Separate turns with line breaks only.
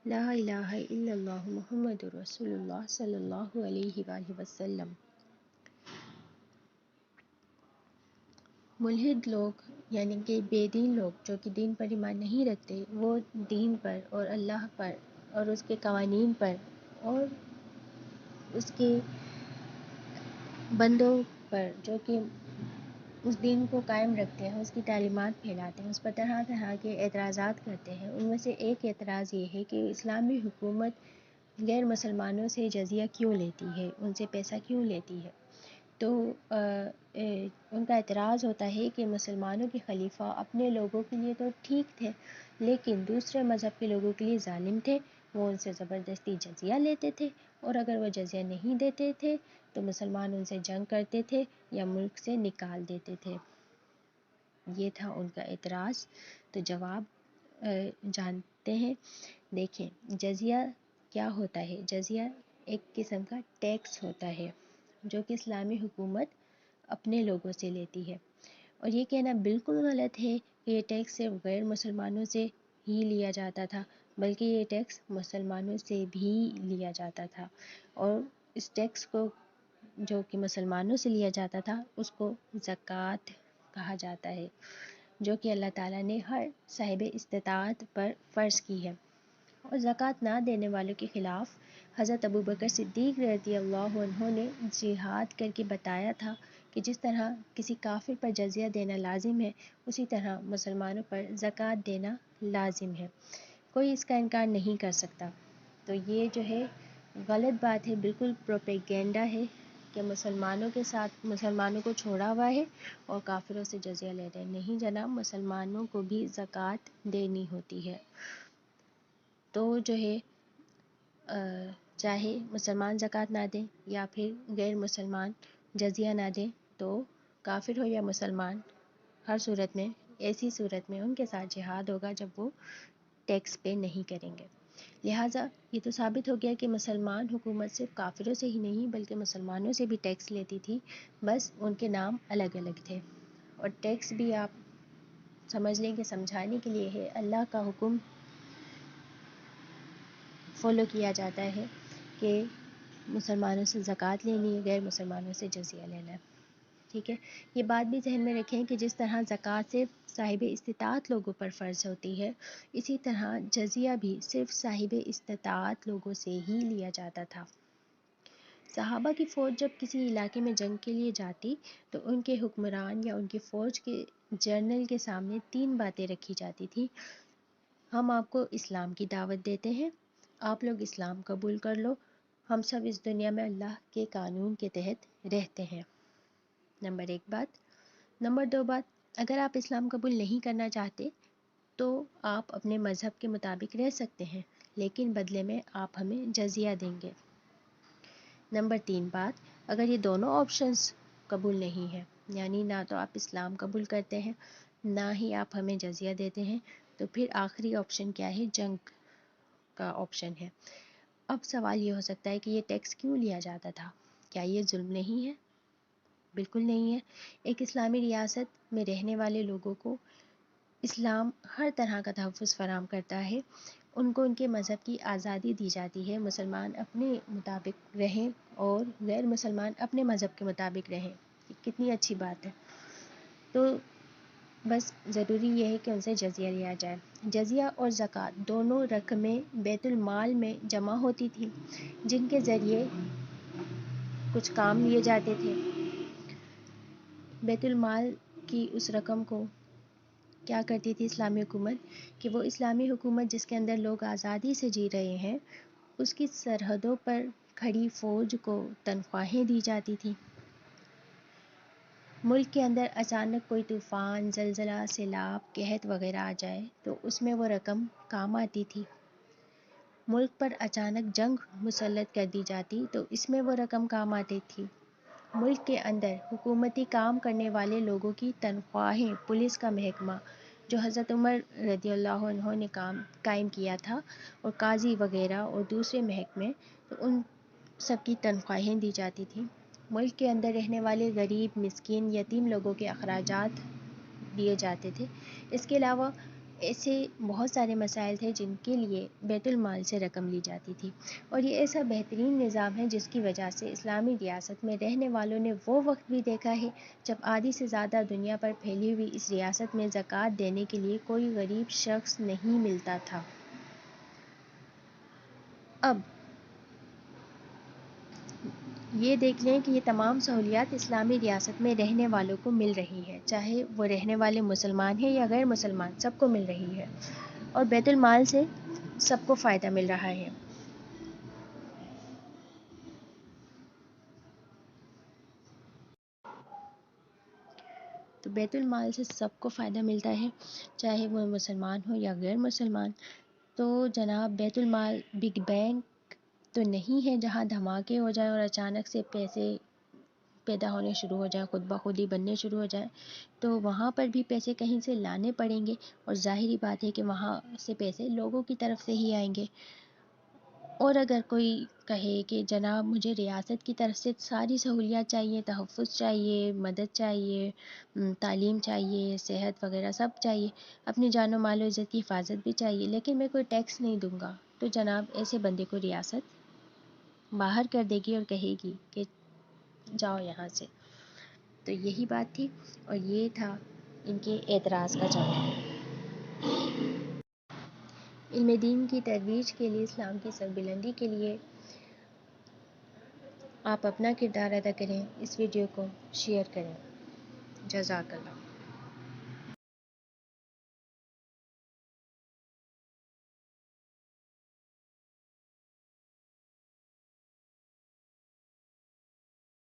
لا الہ الا اللہ محمد رسول اللہ صلی اللہ علیہ وآلہ وسلم۔ ملحد لوگ یعنی کہ بے دین لوگ جو کہ دین پر ایمان نہیں رکھتے، وہ دین پر اور اللہ پر اور اس کے قوانین پر اور اس کے بندوں پر جو کہ اس دین کو قائم رکھتے ہیں، اس کی تعلیمات پھیلاتے ہیں، اس پر طرح طرح کے اعتراضات کرتے ہیں۔ ان میں سے ایک اعتراض یہ ہے کہ اسلامی حکومت غیر مسلمانوں سے جزیہ کیوں لیتی ہے، ان سے پیسہ کیوں لیتی ہے۔ تو ان کا اعتراض ہوتا ہے کہ مسلمانوں کے خلیفہ اپنے لوگوں کے لیے تو ٹھیک تھے، لیکن دوسرے مذہب کے لوگوں کے لیے ظالم تھے، وہ ان سے زبردستی جزیہ لیتے تھے، اور اگر وہ جزیہ نہیں دیتے تھے تو مسلمان ان سے جنگ کرتے تھے یا ملک سے نکال دیتے تھے۔ یہ تھا ان کا اعتراض۔ تو جواب جانتے ہیں۔ دیکھیں، جزیہ کیا ہوتا ہے؟ جزیہ ایک قسم کا ٹیکس ہوتا ہے جو کہ اسلامی حکومت اپنے لوگوں سے لیتی ہے، اور یہ کہنا بالکل غلط ہے کہ یہ ٹیکس صرف غیر مسلمانوں سے ہی لیا جاتا تھا، بلکہ یہ ٹیکس مسلمانوں سے بھی لیا جاتا تھا، اور اس ٹیکس کو جو کہ مسلمانوں سے لیا جاتا تھا اس کو زکوٰۃ کہا جاتا ہے، جو کہ اللہ تعالیٰ نے ہر صاحب استطاعت پر فرض کی ہے۔ اور زکوٰۃ نہ دینے والوں کے خلاف حضرت ابوبکر صدیق رضی اللہ عنہ نے جہاد کر کے بتایا تھا کہ جس طرح کسی کافر پر جزیہ دینا لازم ہے، اسی طرح مسلمانوں پر زکوٰۃ دینا لازم ہے، کوئی اس کا انکار نہیں کر سکتا۔ تو یہ جو ہے غلط بات ہے، بالکل پروپیگینڈا ہے کہ مسلمانوں کے ساتھ مسلمانوں کو چھوڑا ہوا ہے اور کافروں سے جزیہ لے رہے ہیں۔ نہیں جناب، مسلمانوں کو بھی زکوٰۃ دینی ہوتی ہے۔ تو جو ہے چاہے مسلمان زکوٰۃ نہ دیں یا پھر غیر مسلمان جزیہ نہ دیں، تو کافر ہو یا مسلمان، ہر صورت میں ایسی صورت میں ان کے ساتھ جہاد ہوگا جب وہ ٹیکس پے نہیں کریں گے۔ لہٰذا یہ تو ثابت ہو گیا کہ مسلمان حکومت صرف کافروں سے ہی نہیں بلکہ مسلمانوں سے بھی ٹیکس لیتی تھی، بس ان کے نام الگ الگ تھے۔ اور ٹیکس بھی آپ سمجھ لیں کہ سمجھانے کے لیے ہے، اللہ کا حکم فالو کیا جاتا ہے کہ مسلمانوں سے زکوٰۃ لینی ہے، غیر مسلمانوں سے جزیہ لینا ہے۔ ٹھیک ہے، یہ بات بھی ذہن میں رکھیں کہ جس طرح زکوٰۃ صرف صاحب استطاعت لوگوں پر فرض ہوتی ہے، اسی طرح جزیہ بھی صرف صاحب استطاعت لوگوں سے ہی لیا جاتا تھا۔ صحابہ کی فوج جب کسی علاقے میں جنگ کے لیے جاتی تو ان کے حکمران یا ان کی فوج کے جنرل کے سامنے 3 باتیں رکھی جاتی تھیں: ہم آپ کو اسلام کی دعوت دیتے ہیں، آپ لوگ اسلام قبول کر لو، ہم سب اس دنیا میں اللہ کے قانون کے تحت رہتے ہیں۔ نمبر 1 بات۔ نمبر 2 بات، اگر آپ اسلام قبول نہیں کرنا چاہتے تو آپ اپنے مذہب کے مطابق رہ سکتے ہیں، لیکن بدلے میں آپ ہمیں جزیہ دیں گے۔ نمبر 3 بات، اگر یہ دونوں آپشنز قبول نہیں ہیں، یعنی نہ تو آپ اسلام قبول کرتے ہیں نہ ہی آپ ہمیں جزیہ دیتے ہیں، تو پھر آخری آپشن کیا ہے؟ جنگ کا آپشن ہے۔ اب سوال یہ ہو سکتا ہے کہ یہ ٹیکس کیوں لیا جاتا تھا؟ کیا یہ ظلم نہیں ہے؟ بالکل نہیں ہے۔ ایک اسلامی ریاست میں رہنے والے لوگوں کو اسلام ہر طرح کا تحفظ فراہم کرتا ہے، ان کو ان کے مذہب کی آزادی دی جاتی ہے، مسلمان اپنے مطابق رہیں اور غیر مسلمان اپنے مذہب کے مطابق رہیں۔ کتنی اچھی بات ہے۔ تو بس ضروری یہ ہے کہ ان سے جزیہ لیا جائے۔ جزیہ اور زکوٰۃ دونوں رقمیں بیت المال میں جمع ہوتی تھیں، جن کے ذریعے کچھ کام لیے جاتے تھے۔ بیت المال کی اس رقم کو کیا کرتی تھی اسلامی حکومت کہ وہ اسلامی حکومت جس کے اندر لوگ آزادی سے جی رہے ہیں، اس کی سرحدوں پر کھڑی فوج کو تنخواہیں دی جاتی تھیں۔ ملک کے اندر اچانک کوئی طوفان، زلزلہ، سیلاب، قحط وغیرہ آ جائے تو اس میں وہ رقم کام آتی تھی۔ ملک پر اچانک جنگ مسلط کر دی جاتی تو اس میں وہ رقم کام آتی تھی۔ ملک کے اندر حکومتی کام کرنے والے لوگوں کی تنخواہیں، پولیس کا محکمہ جو حضرت عمر رضی اللہ عنہ نے قائم کیا تھا، اور قاضی وغیرہ اور دوسرے محکمے، تو ان سب کی تنخواہیں دی جاتی تھیں۔ ملک کے اندر رہنے والے غریب، مسکین، یتیم لوگوں کے اخراجات دیے جاتے تھے۔ اس کے علاوہ ایسے بہت سارے مسائل تھے جن کے لیے بیت المال سے رقم لی جاتی تھی، اور یہ ایسا بہترین نظام ہے جس کی وجہ سے اسلامی ریاست میں رہنے والوں نے وہ وقت بھی دیکھا ہے جب آدھی سے زیادہ دنیا پر پھیلی ہوئی اس ریاست میں زکوٰۃ دینے کے لیے کوئی غریب شخص نہیں ملتا تھا۔ اب یہ دیکھ لیں کہ یہ تمام سہولیات اسلامی ریاست میں رہنے والوں کو مل رہی ہے، چاہے وہ رہنے والے مسلمان ہیں یا غیر مسلمان، سب کو مل رہی ہے، اور بیت المال سے سب کو فائدہ مل رہا ہے۔ تو بیت المال سے سب کو فائدہ ملتا ہے، چاہے وہ مسلمان ہو یا غیر مسلمان۔ تو جناب بیت المال بگ بینگ تو نہیں ہے جہاں دھماکے ہو جائیں اور اچانک سے پیسے پیدا ہونے شروع ہو جائیں، خود بخود ہی بننے شروع ہو جائیں، تو وہاں پر بھی پیسے کہیں سے لانے پڑیں گے، اور ظاہری بات ہے کہ وہاں سے پیسے لوگوں کی طرف سے ہی آئیں گے۔ اور اگر کوئی کہے کہ جناب مجھے ریاست کی طرف سے ساری سہولیات چاہیے، تحفظ چاہیے، مدد چاہیے، تعلیم چاہیے، صحت وغیرہ سب چاہیے، اپنی جان و مال و عزت کی حفاظت بھی چاہیے، لیکن میں کوئی ٹیکس نہیں دوں گا، تو جناب ایسے بندے کو ریاست باہر کر دے گی اور کہے گی کہ جاؤ یہاں سے۔ تو یہی بات تھی، اور یہ تھا ان کے اعتراض کا جواب۔ علم دین کی ترویج کے لیے، اسلام کی سربلندی کے لیے آپ اپنا کردار ادا کریں، اس ویڈیو کو شیئر کریں۔ جزاک اللہ۔